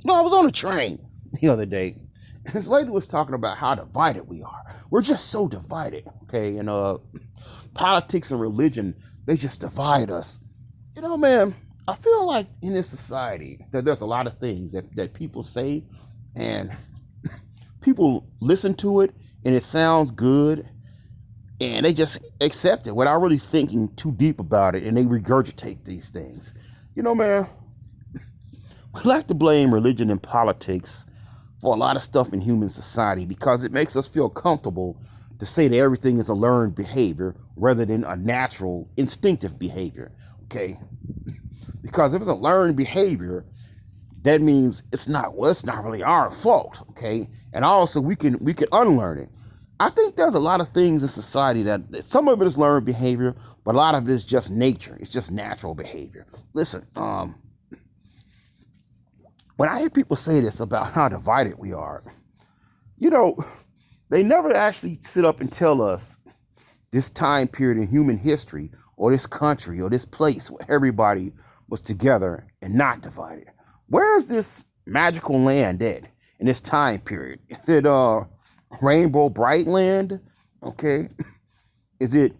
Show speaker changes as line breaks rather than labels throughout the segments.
No, I was on a train the other day. And this lady was talking about how divided we are. We're just so divided, okay? And politics and religion, they just divide us. Man, I feel like in this society that there's a lot of things that people say and people listen to it and it sounds good and they just accept it without really thinking too deep about it and they regurgitate these things. Man, we like to blame religion and politics for a lot of stuff in human society because it makes us feel comfortable to say that everything is a learned behavior rather than a natural, instinctive behavior. Okay? Because if it's a learned behavior, that means it's not really our fault. Okay? And also we can unlearn it. I think there's a lot of things in society that some of it is learned behavior, but a lot of it is just nature. It's just natural behavior. Listen, when I hear people say this about how divided we are, you know, they never actually sit up and tell us this time period in human history or this country or this place where everybody was together and not divided. Where is this magical land at in this time period? Is it Rainbow Bright Land? Okay. Is it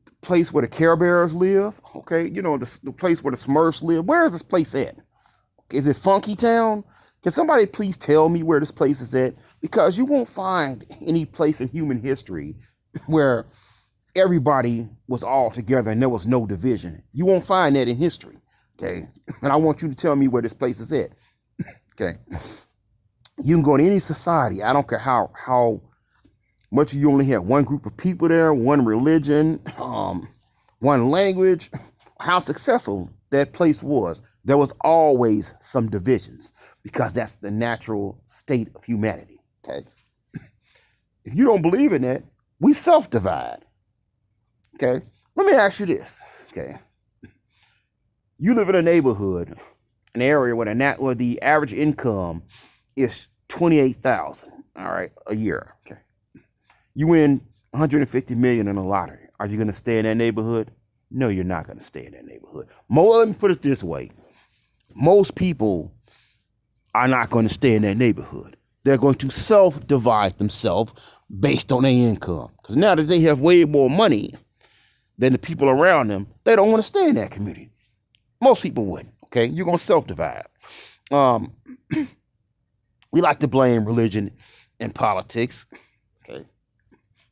the place where the Care Bears live? Okay. The place where the Smurfs live. Where is this place at? Is it Funky Town? Can somebody please tell me where this place is at? Because you won't find any place in human history where everybody was all together and there was no division. You won't find that in history. Okay. And I want you to tell me where this place is at. Okay. You can go to any society. I don't care how much you only have one group of people there, one religion, one language, how successful that place was. There was always some divisions because that's the natural state of humanity. Okay. If you don't believe in that, we self-divide. Okay. Let me ask you this. Okay. You live in a neighborhood, an area where the average income is 28,000. All right, a year. Okay. You win 150 million in a lottery. Are you going to stay in that neighborhood? No, you're not going to stay in that neighborhood. Let me put it this way. Most people are not going to stay in that neighborhood. They're going to self-divide themselves based on their income. Because now that they have way more money than the people around them, they don't want to stay in that community. Most people wouldn't. Okay, you're going to self-divide. We like to blame religion and politics, okay,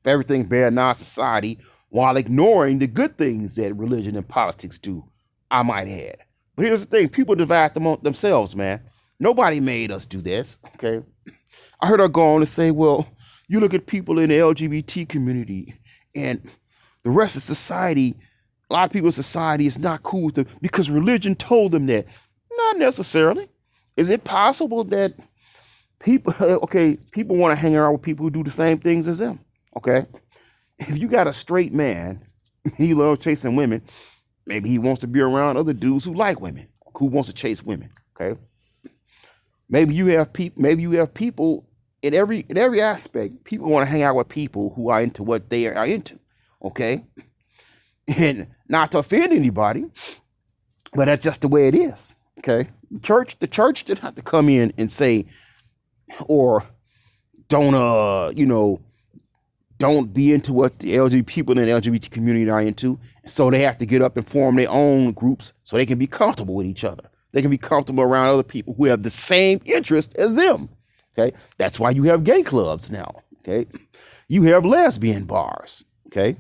for everything bad in our society, while ignoring the good things that religion and politics do. I might add. But here's the thing: people divide themselves, man. Nobody made us do this. Okay, I heard her go on to say, "Well, you look at people in the LGBT community and the rest of society. A lot of people in society is not cool with them because religion told them that." Not necessarily. Is it possible that people want to hang around with people who do the same things as them? Okay, if you got a straight man, he loves chasing women. Maybe he wants to be around other dudes who like women, who wants to chase women. Okay, maybe you have people in every aspect. People want to hang out with people who are into what they are into. Okay, and not to offend anybody, but that's just the way it is. Okay, the church didn't have to come in and say, or don't don't be into what the LGBT people in the LGBT community are into. So they have to get up and form their own groups so they can be comfortable with each other. They can be comfortable around other people who have the same interest as them. Okay, that's why you have gay clubs now. Okay, you have lesbian bars. Okay.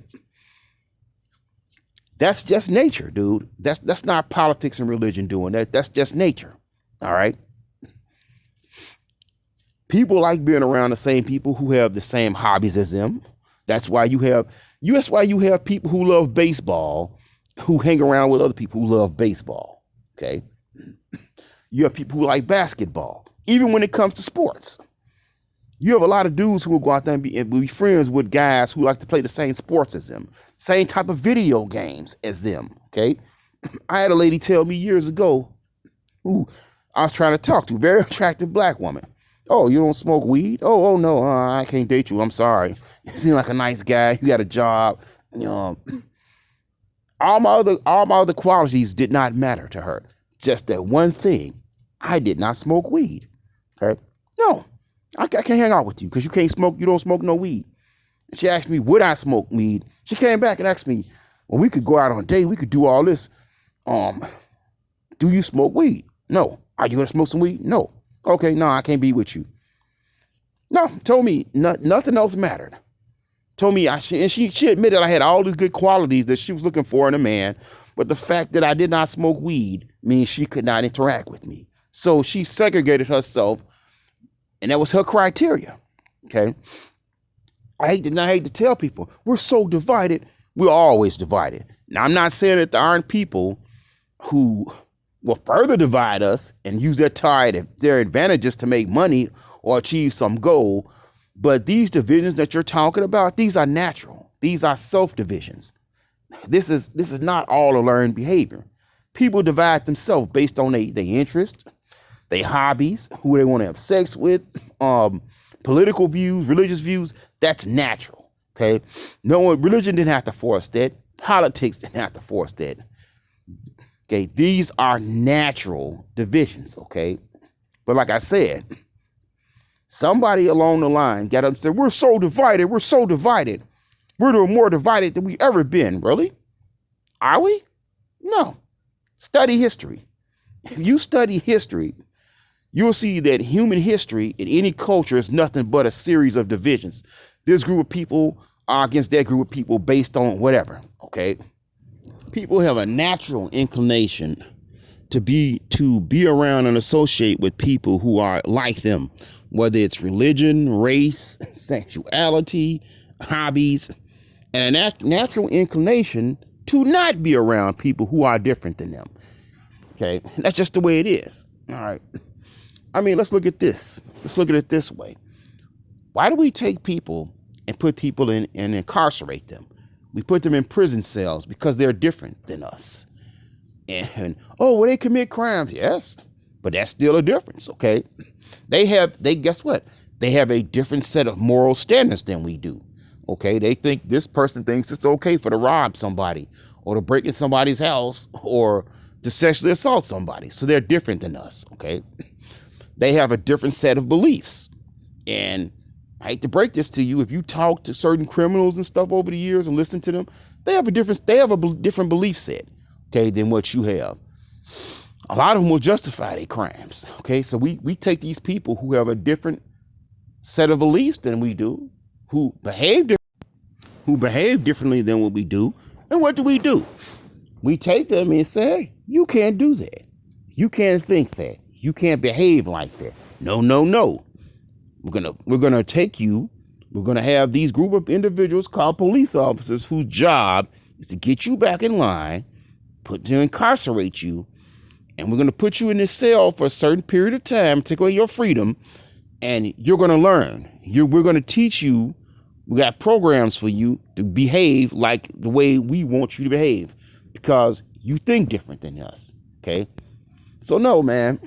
That's just nature, dude. That's not politics and religion doing that. That's just nature. All right. People like being around the same people who have the same hobbies as them. That's why you have people who love baseball who hang around with other people who love baseball. Okay. You have people who like basketball, even when it comes to sports. You have a lot of dudes who will go out there and be friends with guys who like to play the same sports as them, same type of video games as them. Okay. I had a lady tell me years ago who I was trying to talk to, very attractive black woman. Oh, you don't smoke weed? Oh no, I can't date you. I'm sorry. You seem like a nice guy. You got a job. All my other qualities did not matter to her. Just that one thing. I did not smoke weed. Okay. No, I can't hang out with you because you can't smoke. You don't smoke no weed. She asked me, would I smoke weed? She came back and asked me, well, we could go out on a date. We could do all this. Do you smoke weed? No. Are you going to smoke some weed? No. Okay, no, I can't be with you. No, told me nothing else mattered. Told me, she admitted I had all these good qualities that she was looking for in a man, but the fact that I did not smoke weed means she could not interact with me. So she segregated herself, and that was her criteria. Okay. I hate to tell people, we're so divided. We're always divided. Now, I'm not saying that there aren't people who will further divide us and use their advantages to make money or achieve some goal. But these divisions that you're talking about, these are natural. These are self-divisions. This is not all a learned behavior. People divide themselves based on their interests, their hobbies, who they want to have sex with, political views, religious views. That's natural. Okay. No, religion didn't have to force that. Politics didn't have to force that. Okay. These are natural divisions. Okay. But like I said, somebody along the line got up and said, we're so divided. We're so divided. We're more divided than we've ever been. Really? Are we? No. Study history. If you study history, you'll see that human history in any culture is nothing but a series of divisions. This group of people are against that group of people based on whatever. Okay. People have a natural inclination to be around and associate with people who are like them, whether it's religion, race, sexuality, hobbies, and a natural inclination to not be around people who are different than them. Okay. That's just the way it is. All right. I mean, let's look at this. Let's look at it this way. Why do we take people and put people in and incarcerate them? We put them in prison cells because they're different than us. And well, they commit crimes. Yes, but that's still a difference. Okay. Guess what? They have a different set of moral standards than we do. Okay. They think this person thinks it's okay for to rob somebody or to break in somebody's house or to sexually assault somebody. So they're different than us. Okay. They have a different set of beliefs. And I hate to break this to you. If you talk to certain criminals and stuff over the years and listen to them, they have a different belief set, okay, than what you have. A lot of them will justify their crimes. Okay. So we take these people who have a different set of beliefs than we do, who behave differently than what we do. And what do? We take them and say, you can't do that. You can't think that. You can't behave like that. No. We're gonna take you. We're gonna have these group of individuals called police officers whose job is to get you back in line, incarcerate you, and we're gonna put you in this cell for a certain period of time, take away your freedom, and you're gonna learn. We're gonna teach you. We got programs for you to behave like the way we want you to behave because you think different than us. Okay. So no, man,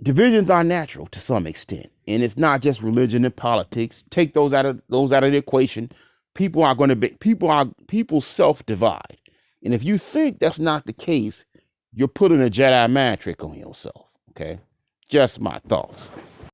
divisions are natural to some extent, and it's not just religion and politics. Take those out of the equation. People self-divide, and if you think that's not the case, you're putting a Jedi mind trick on yourself. Okay, just my thoughts.